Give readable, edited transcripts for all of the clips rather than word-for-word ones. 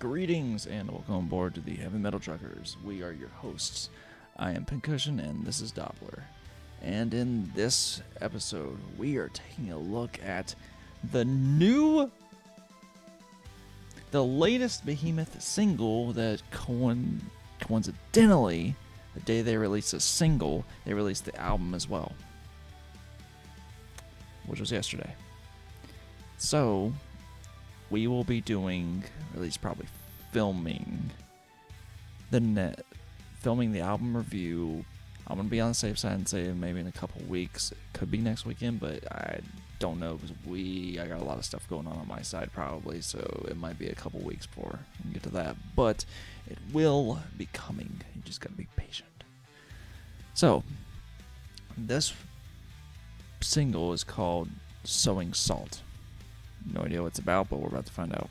Greetings and welcome aboard to the Heavy Metal Truckers. We are your hosts. I am Pincushion and this is Doppler. And in this episode, we are taking a look at the latest Behemoth single that coincidentally, the day they released a single, they released the album as well, which was yesterday. So, we will be doing, or at least probably filming the album review. I'm going to be on the safe side and say maybe in a couple weeks. It could be next weekend, but I don't know because I got a lot of stuff going on my side probably, so it might be a couple weeks before we can get to that. But it will be coming. You just got to be patient. So, this single is called Sowing Salt. No idea what it's about, but we're about to find out.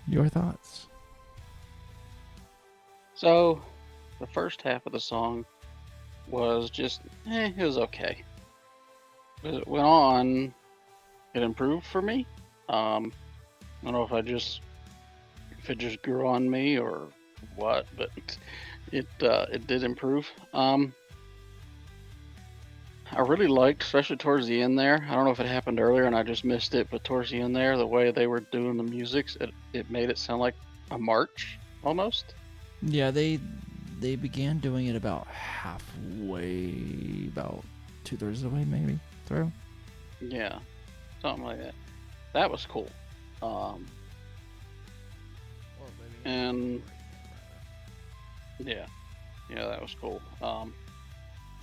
Your thoughts? So, the first half of the song was just, it was okay. As it went on, it improved for me. I don't know if it just grew on me or what, but it did improve. I really liked, especially towards the end there. I don't know if it happened earlier and I just missed it, but towards the end there, the way they were doing the music, it made it sound like a march almost. Yeah, they they began doing it about halfway, about 2/3 of the way maybe through. Yeah, something like that. That was cool. And yeah, that was cool. And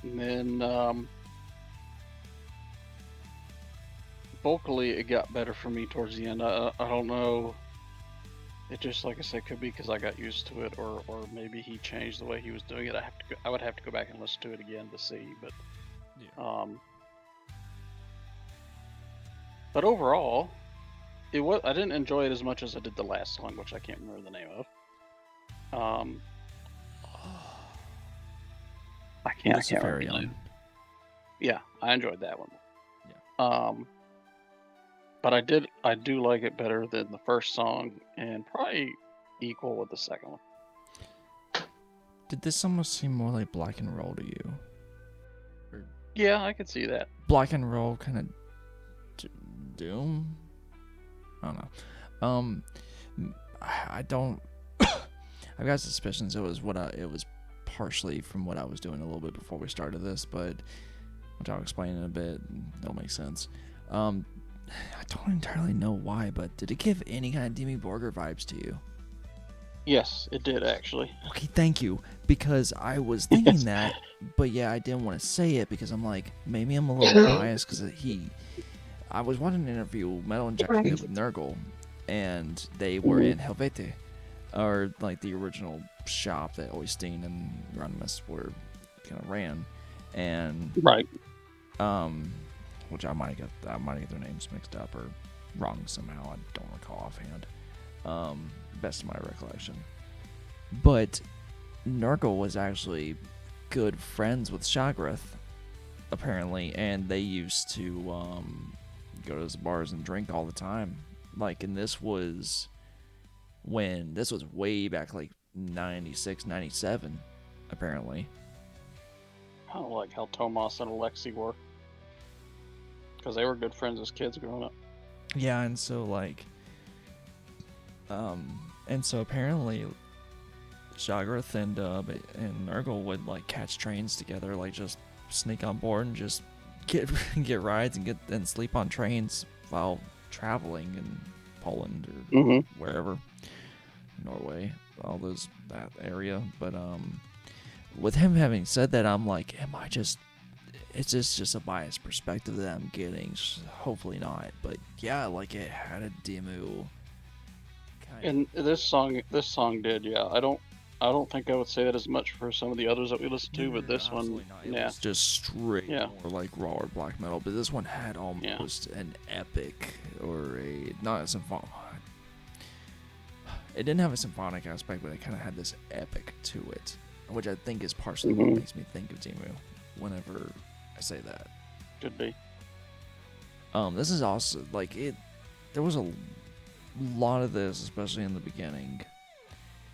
then vocally, it got better for me towards the end. I don't know. It just, like I said, could be because I got used to it, or maybe he changed the way he was doing it. I would have to go back and listen to it again to see. But overall, I didn't enjoy it as much as I did the last song, which I can't remember the name of. I can't remember the name. Yeah, I enjoyed that one. Yeah. But I do like it better than the first song, and probably equal with the second one. Did this almost seem more like Black and Roll to you? Yeah, I could see that. Black and Roll kind of Doom? I don't know. I don't. I've got suspicions it was it was partially from what I was doing a little bit before we started this, but which I'll explain in a bit. That'll make sense. I don't entirely know why, but did it give any kind of Demi Borger vibes to you? Yes, it did actually. Okay, thank you. Because I was thinking that, but yeah, I didn't want to say it because I'm like, maybe I'm a little biased because I was watching an interview Metal Injection did with Nurgle, and they were in Helvete, or like the original shop that Oystein and Ronimus were kind of ran, and right. Which I might get their names mixed up or wrong somehow. I don't recall offhand. Best of my recollection. But Nurgle was actually good friends with Shagrath, apparently, and they used to go to those bars and drink all the time. Like, and this was way back, like 96, 97, apparently. Kind of like how Tomas and Alexi were. Because they were good friends as kids growing up. Yeah, and so apparently Shagrath and Nurgle would like catch trains together, like just sneak on board and just get rides and sleep on trains while traveling in Poland or wherever, Norway, that area. But with him having said that, I'm like, it's just a biased perspective that I'm getting. Hopefully not, but yeah, like it had a demo. And this song did, yeah. I don't think I would say that as much for some of the others that we listened to, but this one, yeah, it's just straight more like raw or black metal. But this one had almost an epic or not a symphonic. It didn't have a symphonic aspect, but it kind of had this epic to it, which I think is partially what makes me think of Demu whenever I say that. Could be. This is also like it. There was a lot of this, especially in the beginning,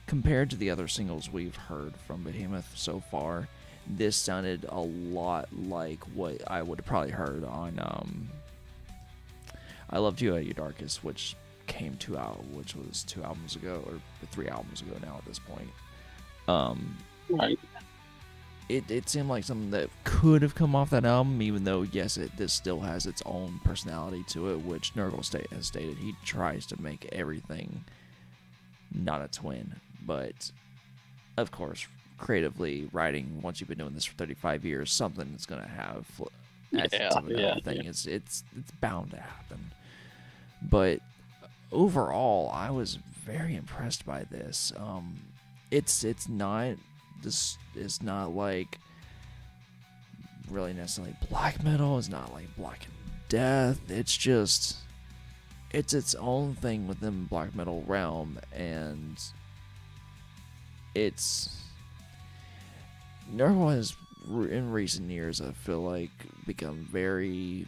compared to the other singles we've heard from Behemoth so far. This sounded a lot like what I would have probably heard on I Loved You at Your Darkest, which was 2 albums ago, or 3 albums ago now at this point. Right. It seemed like something that could have come off that album, even though, yes, this still has its own personality to it, which Nurgle has stated. He tries to make everything not a twin. But, of course, creatively writing, once you've been doing this for 35 years, something is going to have essence of another thing. Yeah. It's bound to happen. But overall, I was very impressed by this. It's not like really necessarily black metal. It's not like Black and Death. It's just it's own thing within the black metal realm, and Nurgle has in recent years, I feel like, become very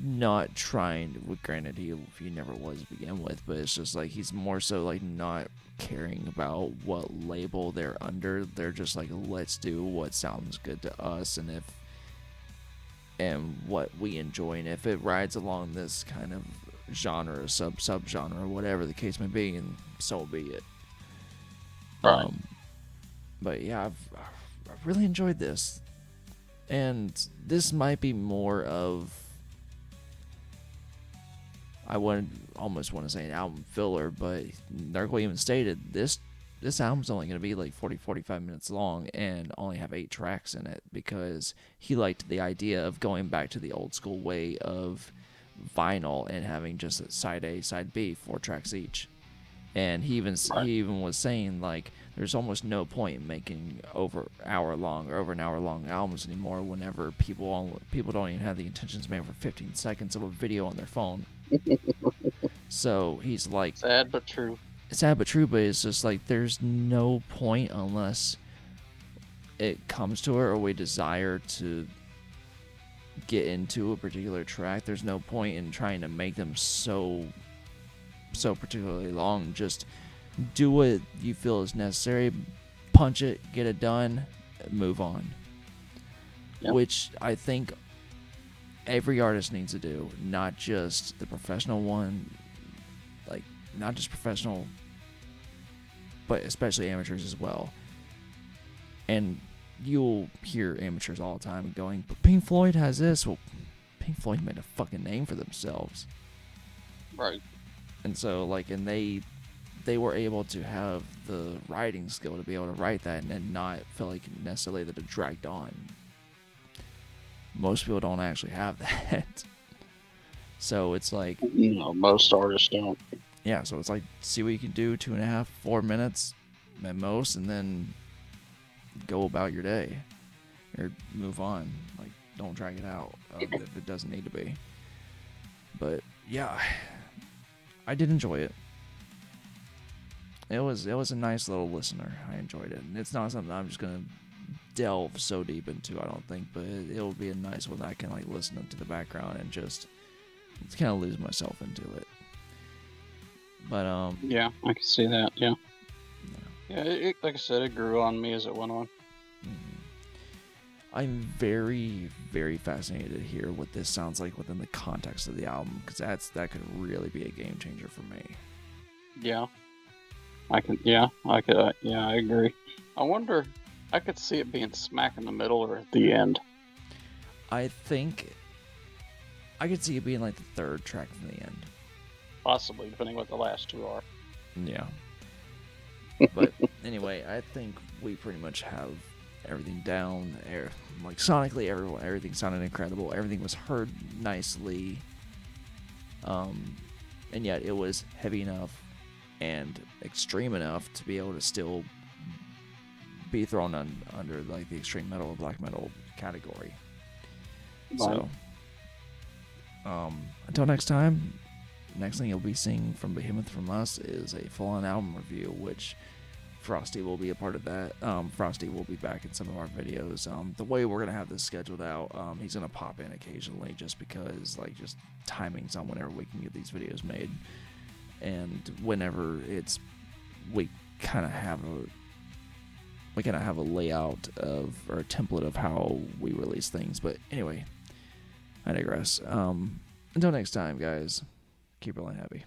not trying. Well, granted, he never was to begin with, but it's just like he's more so like not caring about what label they're under. They're just like, let's do what sounds good to us, and what we enjoy, and if it rides along this kind of genre, sub-genre, whatever the case may be, and so be it. Right. But yeah, I've really enjoyed this. And this might be more of, I would almost want to say an album filler, but Nurgle even stated this album's only going to be like 45 minutes long and only have 8 tracks in it, because he liked the idea of going back to the old school way of vinyl and having just a side A, side B, 4 tracks each. And he Right. even was saying, like, there's almost no point in making over an hour long albums anymore whenever people don't even have the intentions to make over 15 seconds of a video on their phone. So he's like, Sad but true. sad but true, but it's just like there's no point unless it comes to it or we desire to get into a particular track. There's no point in trying to make them so particularly long. Just do what you feel is necessary, punch it, get it done, move on. Yep. Which I think every artist needs to do, not just the professional one, like not just professional, but especially amateurs as well. And you'll hear amateurs all the time going, but Pink Floyd has this. Well, Pink Floyd made a fucking name for themselves. Right. And so, like, and they were able to have the writing skill to be able to write that and not feel like necessarily that it dragged on. Most people don't actually have that. So it's like, Most artists don't. yeah, so it's like, see what you can do, 2.5, 4 minutes at most, and then go about your day. Or move on. Like, don't drag it out if it doesn't need to be. But, yeah, I did enjoy it. It was a nice little listener. I enjoyed it. And it's not something I'm just going to delve so deep into, I don't think, but it'll be a nice one that I can, like, listen to the background and just kind of lose myself into it. But Yeah, I can see that. Yeah. Yeah, like I said, it grew on me as it went on. I'm very, very fascinated to hear what this sounds like within the context of the album, because that could really be a game changer for me. Yeah. I agree. I wonder, I could see it being smack in the middle or at the end. I think I could see it being like the 3rd track from the end. Possibly, depending what the last 2 are. Yeah. But anyway, I think we pretty much have everything down. Like sonically, everything sounded incredible. Everything was heard nicely. And yet it was heavy enough and extreme enough to be able to still be thrown under like the extreme metal or black metal category. Right. So, until next time, next thing you'll be seeing from Behemoth from us is a full-on album review, which Frosty will be a part of that. Frosty will be back in some of our videos. The way we're going to have this scheduled out, he's going to pop in occasionally just because, like, just timing's on whenever we can get these videos made. And whenever we kind of have a layout of, or a template of how we release things. But anyway, I digress. Until next time, guys, keep rolling happy.